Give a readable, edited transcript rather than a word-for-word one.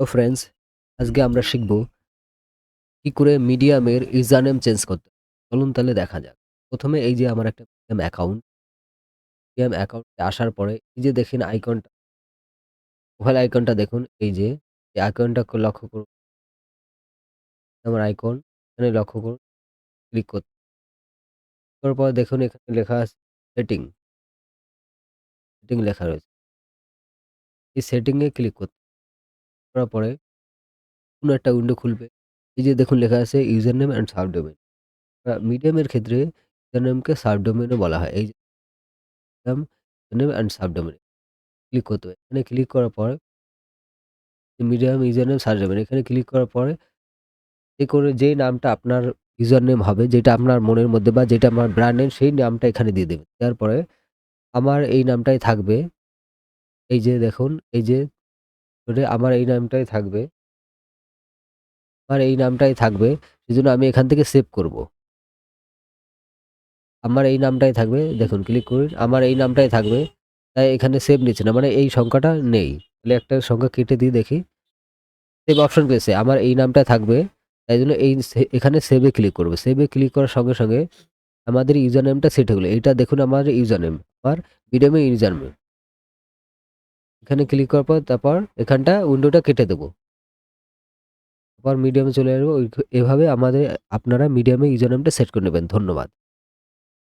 তো ফ্রেন্ডস, আজকে আমরা শিখব কি করে মিডিয়ামের ইউজার নেম চেঞ্জ করতে হয়। চলুন তাহলে দেখা যাক। প্রথমে এই যে আমার একটা মিডিয়াম অ্যাকাউন্টে আসার পরে এই যে দেখেন আইকনটা, প্রোফাইল আইকনটা দেখুন, এই আইকনটা লক্ষ্য করুন। আমার আইকন এখানে লক্ষ্য করুন, ক্লিক করতে করার পর দেখুন এখানে লেখা আছে সেটিং, সেটিং লেখা রয়েছে। এই সেটিং এ ক্লিক করার পরে কোনো একটা উইন্ডো খুলবে। এই যে দেখুন লেখা আছে ইউজার নেম অ্যান্ড সাবডোমেইন। মিডিয়ামের ক্ষেত্রে ইউজার নেমকে সাবডোমেইনও বলা হয়। এই যে নেম অ্যান্ড সাবডোমেইন ক্লিক করতে হবে। এখানে ক্লিক করার পর মিডিয়াম ইউজার নেম সার্চ যাবেন। এখানে ক্লিক করার পরে যেই নামটা আপনার ইউজার নেম হবে, যেটা আপনার মনের মধ্যে বা যেটা আমার ব্র্যান্ড নেম, সেই নামটা এখানে দিয়ে দেবেন। দেওয়ার পরে আমার এই নামটাই থাকবে। এই যে দেখুন, এই যে আমার এই নামটাই থাকবে। আমার এই নামটাই থাকবে। সেজন্য আমি এখান থেকে সেভ করব। আমার এই নামটাই থাকবে। দেখুন ক্লিক করুন। আমার এই নামটাই থাকবে। তাই এখানে সেভ নিচ্ছে না। মানে এই সংখ্যাটা নেই। তাহলে একটা সংখ্যা কেটে দিয়ে দেখি। সেভ অপশন পেয়েছে। আমার এই নামটা থাকবে। তাই জন্য এখানে সেভ এ ক্লিক করব। সেভ এ ক্লিক করার সঙ্গে, সঙ্গে আমাদের ইউজার নেমটা সেট হয়ে গেল। এইটা দেখুন আমার ইউজার নেম। আমার মিডিয়ামে ইউজার নেম। এখানে ক্লিক করার পর তারপর এখানটা উইন্ডোটা কেটে দেব। তারপর মিডিয়ামে চলে আসবো। এভাবে আপনারা মিডিয়ামে ইউজার নেমটা সেট করে নেবেন। ধন্যবাদ।